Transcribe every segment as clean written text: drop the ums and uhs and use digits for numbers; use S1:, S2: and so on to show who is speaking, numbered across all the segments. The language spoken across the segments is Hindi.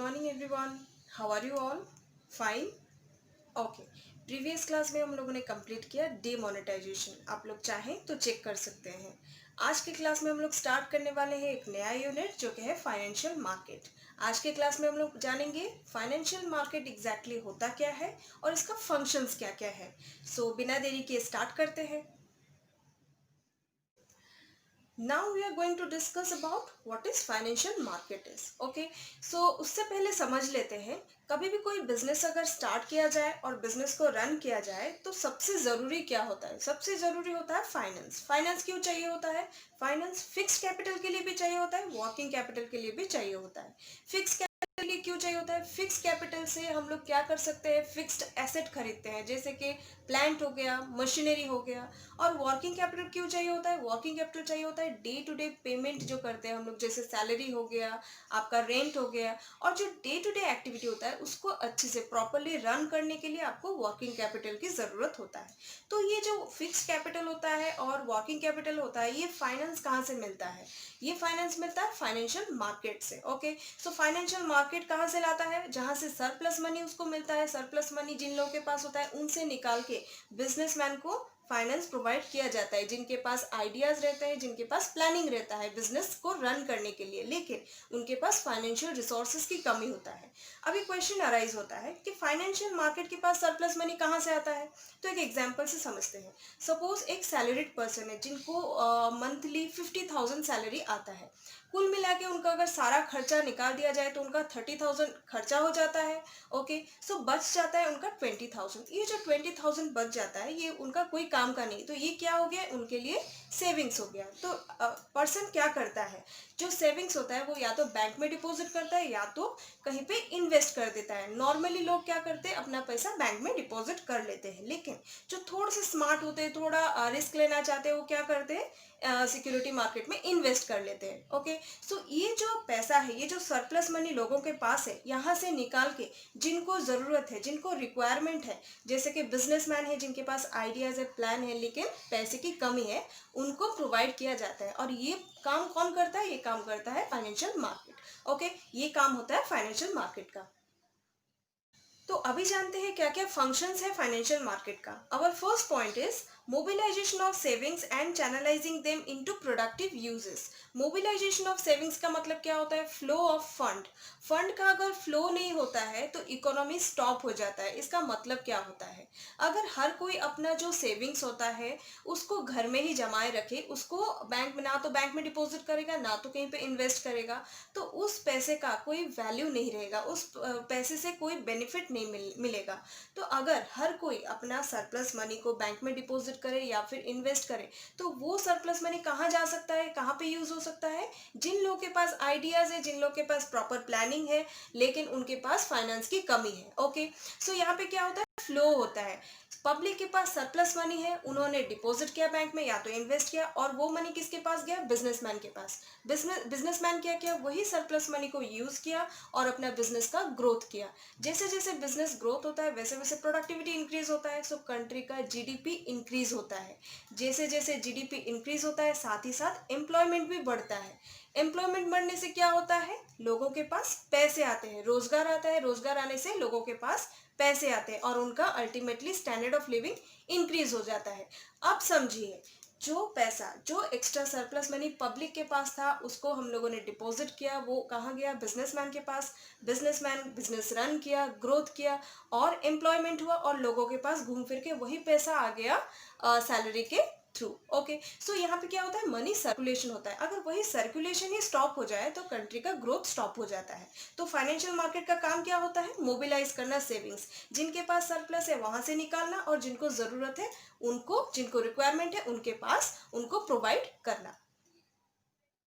S1: morning everyone. How are you all? Fine? Okay. Previous class में हम लोगों ने कंप्लीट किया डीमोनेटाइजेशन. आप लोग चाहें तो चेक कर सकते हैं. आज के क्लास में हम लोग स्टार्ट करने वाले हैं एक नया यूनिट जो कि है फाइनेंशियल मार्केट. आज के क्लास में हम लोग जानेंगे फाइनेंशियल मार्केट एग्जैक्टली होता क्या है और इसका फंक्शंस क्या क्या है. सो बिना देरी के स्टार्ट करते हैं. Now we are going to discuss about what is financial market is. Okay, so उससे पहले समझ लेते हैं. कभी भी कोई बिजनेस अगर स्टार्ट किया जाए और बिजनेस को रन किया जाए तो सबसे ज़रूरी क्या होता है? सबसे ज़रूरी होता है फाइनेंस. फाइनेंस क्यों चाहिए होता है? फाइनेंस फिक्स्ड कैपिटल के लिए भी चाहिए होता है, वर्किंग कैपिटल के लिए भी चाहिए होता है. फिक्स के लिए क्यों चाहिए होता है? फिक्स कैपिटल से हम लोग क्या कर सकते हैं? फिक्स्ड एसेट खरीदते हैं, जैसे कि प्लांट हो गया, मशीनरी हो गया. और वर्किंग कैपिटल क्यों चाहिए होता है? वर्किंग कैपिटल चाहिए होता है डे टू डे पेमेंट जो करते हैं हम लोग, जैसे सैलरी हो गया, आपका रेंट हो गया, और जो डे टू डे एक्टिविटी होता है उसको अच्छे से प्रॉपरली रन करने के लिए आपको वर्किंग कैपिटल की ज़रूरत होता है. तो ये जो फिक्स कैपिटल होता है और वर्किंग कैपिटल होता है, ये फाइनेंस कहाँ से मिलता है? ये फाइनेंस मिलता है फाइनेंशियल मार्केट से. ओके, सो फाइनेंशियल मार्केट कहाँ से लाता है? जहाँ से सरप्लस मनी उसको मिलता है. सरप्लस मनी जिन लोगों के पास होता है उनसे निकाल के बिजनेसमैन को फाइनेंस प्रोवाइड किया जाता है, जिनके पास आइडियाज रहते हैं, जिनके पास प्लानिंग रहता है बिजनेस को रन करने के लिए, लेकिन उनके पास फाइनेंशियल रिसोर्सेज की कमी होता है. अभी क्वेश्चन अराइज होता है कि फाइनेंशियल मार्केट के पास सरप्लस मनी कहाँ से आता है. तो एक एग्जांपल से समझते हैं. सपोज एक सैलरीड पर्सन है जिनको मंथली 50,000 सैलरी आता है. कुल मिला के उनका अगर सारा खर्चा निकाल दिया जाए तो उनका 30,000 खर्चा हो जाता है. ओके, सो बच जाता है उनका 20,000. ये जो 20,000 बच जाता है ये उनका कोई काम का नहीं, तो ये क्या हो गया? उनके लिए सेविंग्स हो गया. तो पर्सन क्या करता है? जो सेविंग्स होता है वो या तो बैंक में डिपॉजिट करता है या तो कहीं पे इन्वेस्ट कर देता है. नॉर्मली लोग क्या करते हैं? अपना पैसा बैंक में डिपॉजिट कर लेते हैं, लेकिन जो थोड़े से स्मार्ट होते हैं, थोड़ा रिस्क लेना चाहते हैं, वो क्या करते हैं? सिक्योरिटी मार्केट में इन्वेस्ट कर लेते हैं. ओके, सो ये जो पैसा है, ये जो सरप्लस मनी लोगों के पास है, यहाँ से निकाल के जिनको ज़रूरत है, जिनको रिक्वायरमेंट है, जैसे कि बिजनेसमैन है जिनके पास आइडियाज़ है, प्लान है, लेकिन पैसे की कमी है, उनको प्रोवाइड किया जाता है. और ये काम कौन करता है? ये काम करता है फाइनेंशियल मार्केट. ओके, ये काम होता है फाइनेंशियल मार्केट का. तो अभी जानते हैं क्या क्या फंक्शंस है फाइनेंशियल मार्केट का. Our first point is mobilisation of savings and channelising them into productive uses. Mobilisation of savings का मतलब क्या होता है? Flow of fund. फंड का अगर फ्लो नहीं होता है तो इकोनॉमी स्टॉप हो जाता है. इसका मतलब क्या होता है? अगर हर कोई अपना जो सेविंग्स होता है उसको घर में ही जमाए रखे, उसको बैंक में, ना तो बैंक में डिपॉजिट करेगा ना तो कहीं पे इन्वेस्ट करेगा, तो उस पैसे का कोई वैल्यू नहीं रहेगा, उस पैसे से कोई बेनिफिट नहीं मिलेगा. तो अगर हर कोई अपना सरप्लस मनी को बैंक में डिपॉजिट करे या फिर इन्वेस्ट करे, तो वो सरप्लस मनी कहाँ जा सकता है? कहाँ पे यूज हो सकता है? जिन लोगों के पास आइडियाज है, जिन लोगों के पास प्रॉपर प्लानिंग है, लेकिन उनके पास फाइनेंस की कमी है. ओके, सो यहाँ पे क्या होता है? फ्लो होता है. पब्लिक के पास सरप्लस मनी है, उन्होंने डिपॉजिट किया बैंक में या तो इन्वेस्ट किया, और वो मनी किसके पास गया? बिजनेसमैन के पास. बिजनेसमैन क्या किया? वही सरप्लस मनी को यूज किया और अपना बिजनेस का ग्रोथ किया. जैसे जैसे बिजनेस ग्रोथ होता है वैसे वैसे प्रोडक्टिविटी इंक्रीज होता है, सो कंट्री का जीडीपी इंक्रीज होता है. जैसे जैसे जीडीपी इंक्रीज होता है साथ ही साथ एम्प्लॉयमेंट भी बढ़ता है. एम्प्लॉयमेंट बढ़ने से क्या होता है? लोगों के पास पैसे आते हैं, रोजगार आता है, रोजगार आने से लोगों के पास पैसे आते हैं और उनका ultimately standard of living increase हो जाता है. अब समझिए, जो पैसा, जो एक्स्ट्रा सरप्लस मनी पब्लिक के पास था उसको हम लोगों ने डिपॉजिट किया, वो कहाँ गया? बिजनेसमैन के पास. बिजनेसमैन बिजनेस रन किया, ग्रोथ किया और एम्प्लॉयमेंट हुआ, और लोगों के पास घूम फिर के वही पैसा आ गया सैलरी के थ्रू. ओके, सो यहाँ पे क्या होता है? मनी सर्कुलेशन होता है. अगर वही सर्कुलेशन ही स्टॉप हो जाए तो कंट्री का ग्रोथ स्टॉप हो जाता है. तो फाइनेंशियल मार्केट का काम क्या होता है? मोबिलाइज करना सेविंग्स. जिनके पास सरप्लस है वहां से निकालना, और जिनको जरूरत है उनको, जिनको रिक्वायरमेंट है उनके पास, उनको प्रोवाइड करना.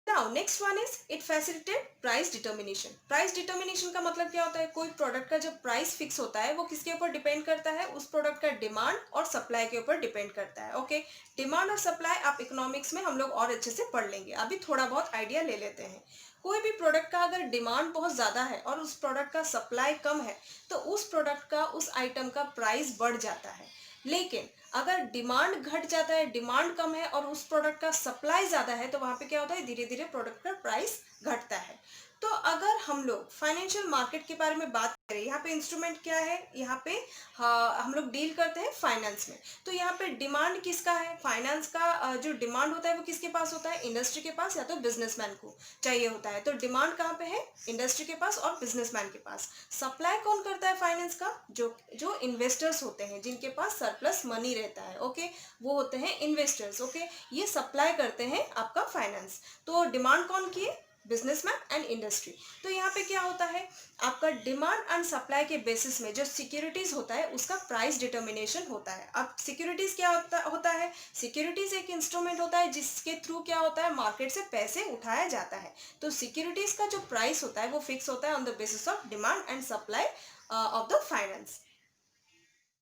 S1: Now next one is it facilitate price determination. Price determination का मतलब क्या होता है? कोई प्रोडक्ट का जब प्राइस फिक्स होता है वो किसके ऊपर डिपेंड करता है? उस प्रोडक्ट का डिमांड और सप्लाई के ऊपर डिपेंड करता है. ओके, डिमांड और सप्लाई आप इकोनॉमिक्स में हम लोग और अच्छे से पढ़ लेंगे, अभी थोड़ा बहुत आइडिया ले लेते हैं. कोई भी प्रोडक्ट का अगर डिमांड बहुत ज़्यादा है और उस प्रोडक्ट का सप्लाई कम है, तो उस प्रोडक्ट का, उस आइटम का प्राइस बढ़ जाता है. लेकिन अगर डिमांड घट जाता है, डिमांड कम है और उस प्रोडक्ट का सप्लाई ज़्यादा है, तो वहाँ पे क्या होता है, धीरे धीरे प्रोडक्ट का प्राइस घटता है। तो अगर हम लोग फाइनेंशियल मार्केट के बारे में बात करें, यहाँ पे इंस्ट्रूमेंट क्या है, यहाँ पे हाँ, हम लोग डील करते हैं फाइनेंस में। तो यहाँ पे डिमांड किसका है, फाइनेंस का जो डिमांड होता है वो किसके पास होता है, इंडस्ट्री के पास या तो बिजनेसमैन को चाहिए होता है। तो डिमांड कहाँ पे है, इंडस्ट्री के पास और बिजनेसमैन के पास। सप्लाई कौन करता है फाइनेंस का, जो जो इन्वेस्टर्स होते हैं, जिनके पास सरप्लस मनी रहता है, ओके, वो होते हैं इन्वेस्टर्स, ओके, ये सप्लाई करते हैं आपका फाइनेंस। तो डिमांड कौन की है, बिजनेसमैन एंड इंडस्ट्री। तो यहाँ पे क्या होता है, आपका डिमांड एंड सप्लाई के बेसिस में जो सिक्योरिटीज होता है उसका प्राइस डिटर्मिनेशन होता है। अब सिक्योरिटीज क्या होता है, सिक्योरिटीज एक इंस्ट्रूमेंट होता है जिसके थ्रू क्या होता है, मार्केट से पैसे उठाया जाता है। तो सिक्योरिटीज का जो प्राइस होता है वो फिक्स होता है on the basis of demand and supply of the finance.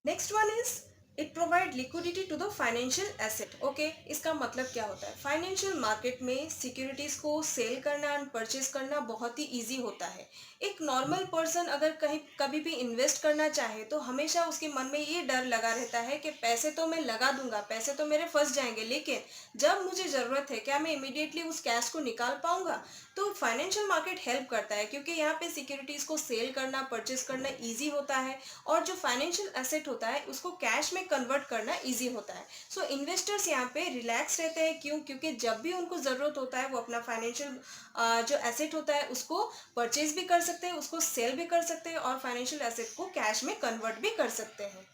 S1: Next one is it provide liquidity to the financial asset, okay. इसका मतलब क्या होता है, फाइनेंशियल मार्केट में सिक्योरिटीज को सेल करना एंड परचेज करना बहुत ही इजी होता है। एक नॉर्मल पर्सन अगर कहीं कभी भी इन्वेस्ट करना चाहे तो हमेशा उसके मन में ये डर लगा रहता है कि पैसे तो मैं लगा दूंगा, पैसे तो मेरे फंस जाएंगे, लेकिन जब मुझे ज़रूरत है क्या मैं इमीडिएटली उस कैश को निकाल पाऊंगा। तो फाइनेंशियल मार्केट हेल्प करता है क्योंकि यहाँ पे सिक्योरिटीज़ को सेल करना परचेज करना ईजी होता है और जो फाइनेंशियल एसेट होता है उसको कैश में कन्वर्ट करना ईजी होता है। सो इन्वेस्टर्स यहाँ पे रिलैक्स रहते हैं, क्यों, क्योंकि जब भी उनको ज़रूरत होता है वो अपना फाइनेंशियल जो एसेट होता है उसको परचेज भी कर सकते हैं, उसको सेल भी कर सकते हैं और फाइनेंशियल एसेट को कैश में कन्वर्ट भी कर सकते हैं।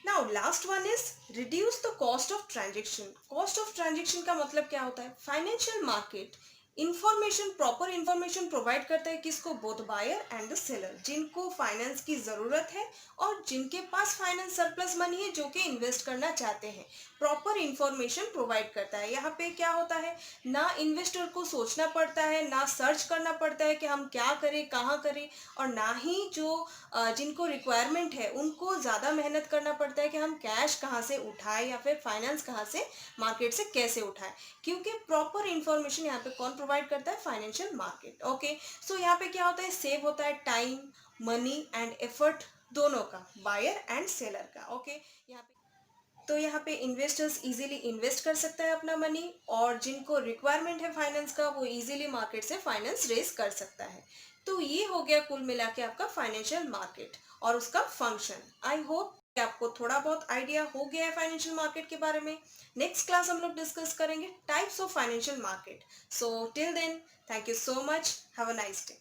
S1: Now last one is reduce the cost of transaction. Cost of transaction का मतलब क्या होता है, financial market information, proper information provide करता है किसको, both buyer and the seller, जिनको फाइनेंस की ज़रूरत है और जिनके पास फाइनेंस सरप्लस मनी है जो कि इन्वेस्ट करना चाहते हैं। प्रॉपर इंफॉर्मेशन प्रोवाइड करता है। यहाँ पे क्या होता है, ना इन्वेस्टर को सोचना पड़ता है, ना सर्च करना पड़ता है कि हम क्या करें कहाँ करें, और ना ही जो जिनको रिक्वायरमेंट है उनको ज़्यादा मेहनत करना पड़ता है कि हम कैश कहाँ से उठाएं या फिर फाइनेंस कहाँ से मार्केट से कैसे उठाएं, क्योंकि प्रॉपर इंफॉर्मेशन यहाँ पे कौन प्रोवाइड करता है, फाइनेंशियल मार्केट, ओके। सो यहाँ पे क्या होता है, सेव होता है टाइम, मनी एंड एफर्ट दोनों का, बायर एंड सेलर का, ओके। यहाँ पे तो यहाँ पे इन्वेस्टर्स इजीली इन्वेस्ट कर सकता है अपना मनी, और जिनको रिक्वायरमेंट है फाइनेंस का वो इजीली मार्केट से फाइनेंस रेज कर सकता है। तो ये हो गया कुल मिला के आपका फाइनेंशियल मार्केट और उसका फंक्शन। आई होप कि आपको थोड़ा बहुत आइडिया हो गया है फाइनेंशियल मार्केट के बारे में। नेक्स्ट क्लास हम लोग डिस्कस करेंगे types of financial market. So till then, thank you so much, have a nice day.